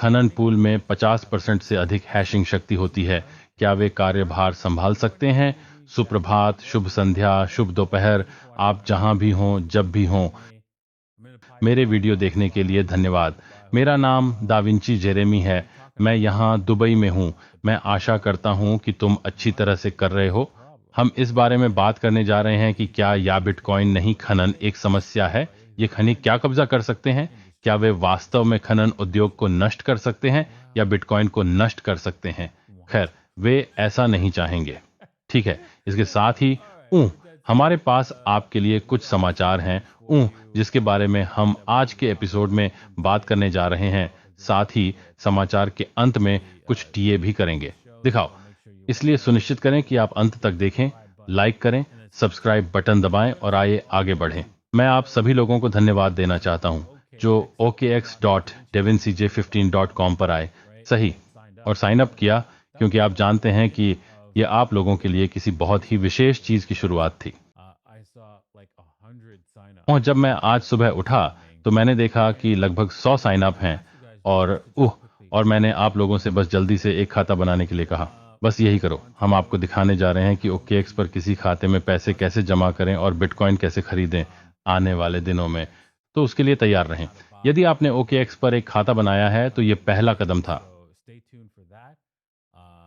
खनन पूल में 50% से अधिक हैशिंग शक्ति होती है। क्या वे कार्यभार संभाल सकते हैं? सुप्रभात, शुभ संध्या, शुभ दोपहर, आप जहां भी हों, जब भी हों। मेरे वीडियो देखने के लिए धन्यवाद। मेरा नाम दाविंची जेरेमी है। मैं यहाँ दुबई में हूँ। मैं आशा करता हूँ कि तुम अच्छी तरह से कर रहे हो। हम इस बारे में बात करने जा रहे हैं कि क्या या बिटकॉइन नहीं खनन एक समस्या है। ये खनिक क्या कब्जा कर सकते हैं? क्या वे वास्तव में खनन उद्योग को नष्ट कर सकते हैं या बिटकॉइन को नष्ट कर सकते हैं? खैर, वे ऐसा नहीं चाहेंगे। ठीक है, इसके साथ ही हमारे पास आपके लिए कुछ समाचार हैं जिसके बारे में हम आज के एपिसोड में बात करने जा रहे हैं। साथ ही समाचार के अंत में कुछ टीए भी करेंगे। दिखाओ, इसलिए सुनिश्चित करें कि आप अंत तक देखें, लाइक करें, सब्सक्राइब बटन दबाएं और आइए आगे बढ़ें। मैं आप सभी लोगों को धन्यवाद देना चाहता हूं जो okx.davincij15.com पर आए, सही, और साइन अप किया, क्योंकि आप जानते हैं कि यह आप लोगों के लिए किसी बहुत ही विशेष चीज की शुरुआत थी। और जब मैं आज सुबह उठा तो मैंने देखा कि लगभग 100 साइन अप हैं और मैंने आप लोगों से बस जल्दी से एक खाता बनाने के लिए कहा। बस यही करो। हम आपको दिखाने जा रहे हैं कि OKX पर किसी खाते में पैसे कैसे जमा करें और बिटकॉइन कैसे खरीदें आने वाले दिनों में। तो उसके लिए तैयार रहें। यदि आपने OKX पर एक खाता बनाया है तो ये पहला कदम था।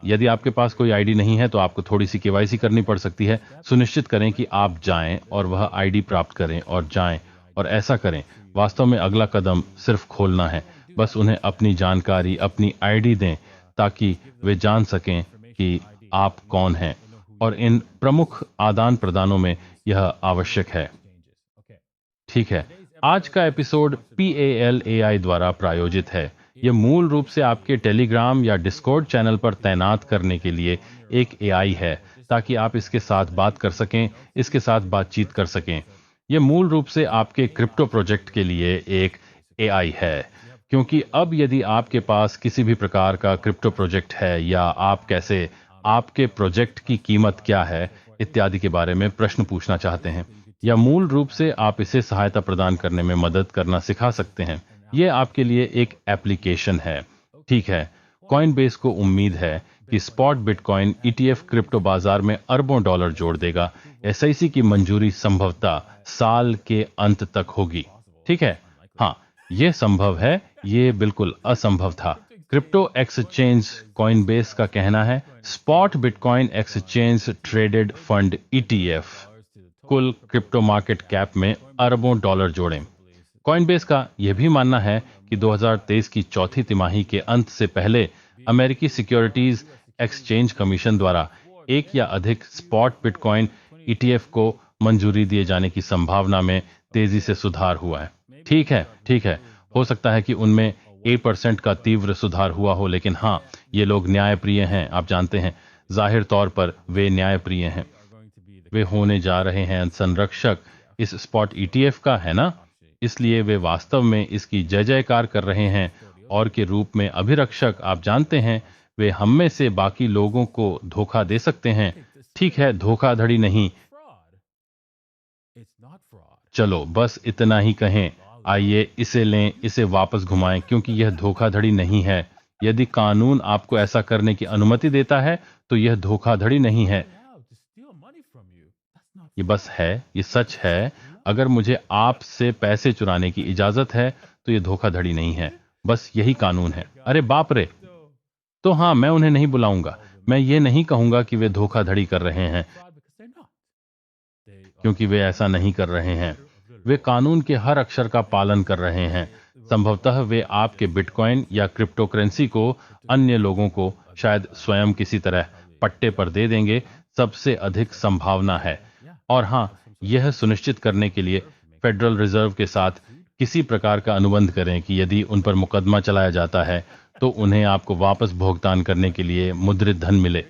यदि आपके पास कोई आईडी नहीं है तो आपको थोड़ी सी केवाईसी करनी पड़ सकती है। सुनिश्चित करें कि आप जाएं और वह आईडी प्राप्त करें और जाएं और ऐसा करें। वास्तव में अगला कदम सिर्फ खोलना है। बस उन्हें अपनी जानकारी, अपनी आईडी दें ताकि वे जान सकें कि आप कौन हैं, और इन प्रमुख आदान प्रदानों में यह आवश्यक है। ठीक है, आज का एपिसोड PALAI द्वारा प्रायोजित है। यह मूल रूप से आपके टेलीग्राम या डिस्कॉर्ड चैनल पर तैनात करने के लिए एक AI है, ताकि आप इसके साथ बात कर सकें, इसके साथ बातचीत कर सकें। यह मूल रूप से आपके क्रिप्टो प्रोजेक्ट के लिए एक AI है, क्योंकि अब यदि आपके पास किसी भी प्रकार का क्रिप्टो प्रोजेक्ट है या आप कैसे, आपके प्रोजेक्ट की कीमत क्या है इत्यादि के बारे में प्रश्न पूछना चाहते हैं, या मूल रूप से आप इसे सहायता प्रदान करने में मदद करना सिखा सकते हैं, ये आपके लिए एक एप्लीकेशन है। ठीक है, कॉइनबेस को उम्मीद है कि स्पॉट बिटकॉइन ETF क्रिप्टो बाजार में अरबों डॉलर जोड़ देगा। SIC की मंजूरी संभवतः साल के अंत तक होगी। ठीक है, हाँ, यह संभव है, ये बिल्कुल असंभव था। क्रिप्टो एक्सचेंज कॉइनबेस का कहना है spot bitcoin exchange traded fund ETF कुल क्रिप्टो मार्केट कैप में अरबों डॉलर जोड़ें। कॉइनबेस का यह भी मानना है कि 2023 की चौथी तिमाही के अंत से पहले अमेरिकी सिक्योरिटीज एक्सचेंज कमीशन द्वारा एक या अधिक स्पॉट बिटकॉइन ETF को मंजूरी दिए जाने की संभावना में तेजी से सुधार हुआ है। ठीक है, हो सकता है कि उनमें 1% का तीव्र सुधार हुआ हो, लेकिन हाँ, ये लोग न्यायप्रिय हैं। आप जानते हैं, जाहिर तौर पर वे न्यायप्रिय हैं। वे होने जा रहे हैं संरक्षक इस स्पॉट ETF का, है ना? इसलिए वे वास्तव में इसकी जय जयकार कर रहे हैं, और के रूप में अभिरक्षक, आप जानते हैं, वे हम में से बाकी लोगों को धोखा दे सकते हैं। ठीक है, धोखाधड़ी नहीं। चलो बस इतना ही कहें। आइए इसे लें, इसे वापस घुमाएं, क्योंकि यह धोखाधड़ी नहीं है। यदि कानून आपको ऐसा करने की अनुमति देता है तो यह धोखाधड़ी नहीं है। ये बस है, ये सच है। अगर मुझे आपसे पैसे चुराने की इजाजत है तो ये धोखाधड़ी नहीं है। बस यही कानून है। अरे बाप रे! तो हाँ, मैं उन्हें नहीं बुलाऊंगा। मैं ये नहीं कहूंगा कि वे धोखाधड़ी कर रहे हैं, क्योंकि वे ऐसा नहीं कर रहे हैं। वे कानून के हर अक्षर का पालन कर रहे हैं। संभवतः वे आपके बिटकॉइन या क्रिप्टो करेंसी को अन्य लोगों को शायद स्वयं किसी तरह पट्टे पर दे देंगे, सबसे अधिक संभावना है। और हाँ, यह सुनिश्चित करने के लिए फेडरल रिजर्व के साथ किसी प्रकार का अनुबंध करें कि यदि उन पर मुकदमा चलाया जाता है तो उन्हें आपको वापस भुगतान करने के लिए मुद्रित धन मिले।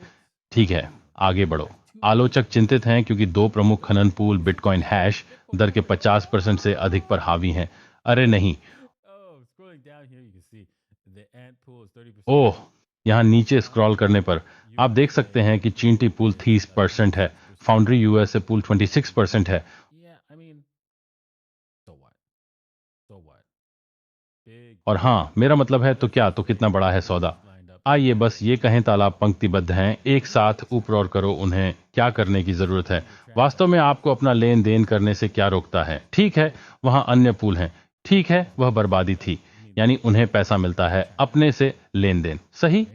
ठीक है, आगे बढ़ो। आलोचक चिंतित हैं क्योंकि दो प्रमुख खनन पूल बिटकॉइन हैश दर के 50% से अधिक पर हावी हैं। अरे नहीं, ओह, यहाँ नीचे स्क्रॉल करने पर आप देख सकते हैं कि चींटी पूल 30% है, फाउंड्री USA पूल 26% है। और हाँ, मेरा मतलब है तो क्या, तो कितना बड़ा है सौदा। आइए बस ये कहें तालाब पंक्तिबद्ध हैं, एक साथ ऊपर और करो, उन्हें क्या करने की जरूरत है। वास्तव में आपको अपना लेन देन करने से क्या रोकता है? ठीक है, वहां अन्य पुल हैं, ठीक है, वह बर्बादी थी, यानी उन्हें पैसा मिलता है अपने से लेन देन, सही?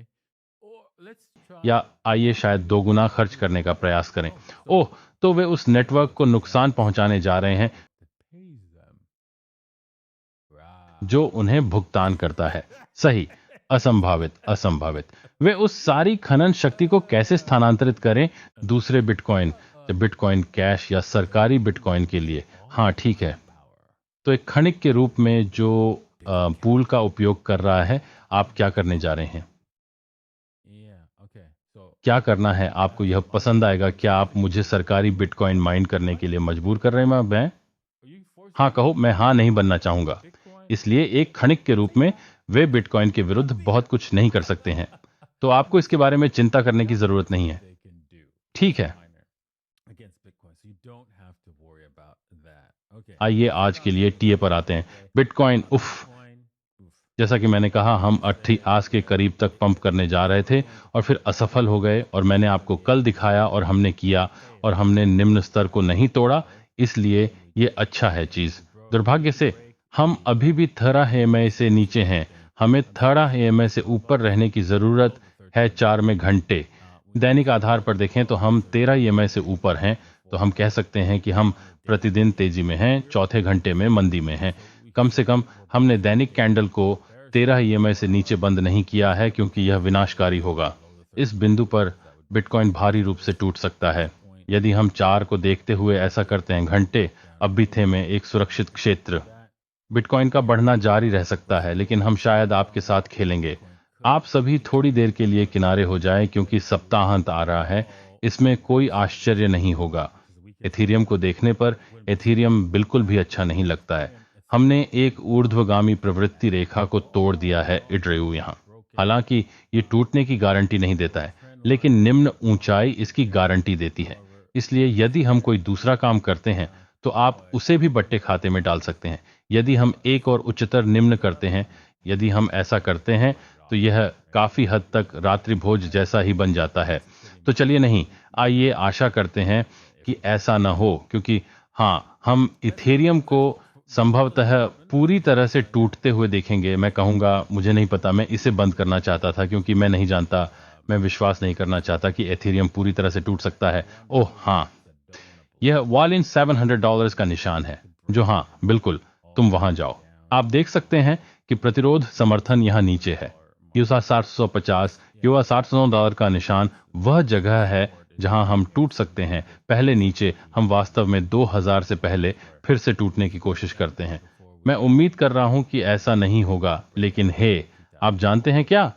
या आइए शायद दोगुना खर्च करने का प्रयास करें। ओह, तो वे उस नेटवर्क को नुकसान पहुंचाने जा रहे हैं जो उन्हें भुगतान करता है, सही? असंभावित, असंभावित। वे उस सारी खनन शक्ति को कैसे स्थानांतरित करें दूसरे बिटकॉइन, बिटकॉइन कैश या सरकारी बिटकॉइन के लिए? हाँ, ठीक है। तो एक खनिक के रूप में जो पूल का उपयोग कर रहा है, आप क्या करने जा रहे हैं? क्या करना है आपको? यह पसंद आएगा? क्या आप मुझे सरकारी बिटकॉइन माइन करने के लिए मजबूर कर रहे हैं? मैं हाँ कहो, मैं हाँ नहीं बनना चाहूंगा। इसलिए एक खनिक के रूप में वे बिटकॉइन के विरुद्ध बहुत कुछ नहीं कर सकते हैं, तो आपको इसके बारे में चिंता करने की जरूरत नहीं है, ठीक है? आइए आज के लिए टीए पर आते हैं। बिटकॉइन, उफ, जैसा कि मैंने कहा, हम 88 के करीब तक पंप करने जा रहे थे और फिर असफल हो गए, और मैंने आपको कल दिखाया और हमने किया, और हमने निम्न स्तर को नहीं तोड़ा, इसलिए ये अच्छा है चीज। दुर्भाग्य से हम अभी भी 13 एएमए से नीचे हैं। हमें 13 एएमए से ऊपर रहने की जरूरत है 4 में घंटे। दैनिक आधार पर देखें तो हम 13 एएमए से ऊपर हैं, तो हम कह सकते हैं कि हम प्रतिदिन तेजी में हैं, चौथे घंटे में मंदी में हैं। कम से कम हमने दैनिक कैंडल को 13 ईएमआई से नीचे बंद नहीं किया है, क्योंकि यह विनाशकारी होगा। इस बिंदु पर बिटकॉइन भारी रूप से टूट सकता है। यदि हम 4 को देखते हुए ऐसा करते हैं, घंटे अब भी थे में एक सुरक्षित क्षेत्र। बिटकॉइन का बढ़ना जारी रह सकता है, लेकिन हम शायद आपके साथ खेलेंगे। आप सभी थोड़ी देर के लिए किनारे हो जाएं, क्योंकि सप्ताहांत आ रहा है। इसमें कोई आश्चर्य नहीं होगा। एथीरियम को देखने पर एथीरियम बिल्कुल भी अच्छा नहीं लगता है। हमने एक ऊर्ध्वगामी प्रवृत्ति रेखा को तोड़ दिया है इड्रेयू यहाँ। हालांकि ये टूटने की गारंटी नहीं देता है, लेकिन निम्न ऊंचाई इसकी गारंटी देती है। इसलिए यदि हम कोई दूसरा काम करते हैं तो आप उसे भी बट्टे खाते में डाल सकते हैं। यदि हम एक और उच्चतर निम्न करते हैं, यदि हम ऐसा करते हैं तो यह काफी हद तक रात्रि भोज जैसा ही बन जाता है। तो चलिए नहीं, आइए आशा करते हैं कि ऐसा न हो, क्योंकि हाँ, हम इथेरियम को संभवतः पूरी तरह से टूटते हुए देखेंगे। मैं कहूंगा, मुझे नहीं पता, मैं इसे बंद करना चाहता था, क्योंकि मैं नहीं जानता, मैं विश्वास नहीं करना चाहता कि एथेरियम पूरी तरह से टूट सकता है। ओह हाँ, यह वॉल इन $700 का निशान है, जो हाँ बिल्कुल, तुम वहां जाओ। आप देख सकते हैं कि प्रतिरोध समर्थन यहां नीचे है। यूसा 750, यूसा $700 का निशान वह जगह है जहां हम टूट सकते हैं। पहले नीचे हम वास्तव में 2000 से पहले फिर से टूटने की कोशिश करते हैं। मैं उम्मीद कर रहा हूं कि ऐसा नहीं होगा, लेकिन हे, आप जानते हैं क्या,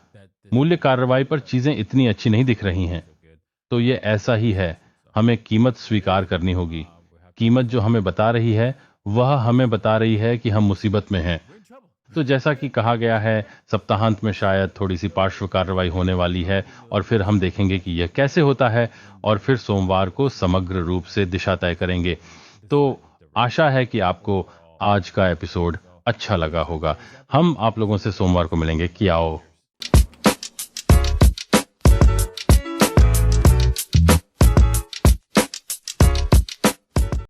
मूल्य कार्रवाई पर चीजें इतनी अच्छी नहीं दिख रही हैं। तो ये ऐसा ही है, हमें कीमत स्वीकार करनी होगी। कीमत जो हमें बता रही है, वह हमें बता रही है कि हम मुसीबत में हैं। तो जैसा कि कहा गया है, सप्ताहांत में शायद थोड़ी सी पार्श्व कार्रवाई होने वाली है, और फिर हम देखेंगे कि यह कैसे होता है, और फिर सोमवार को समग्र रूप से दिशा तय करेंगे। तो आशा है कि आपको आज का एपिसोड अच्छा लगा होगा। हम आप लोगों से सोमवार को मिलेंगे। कि आओ।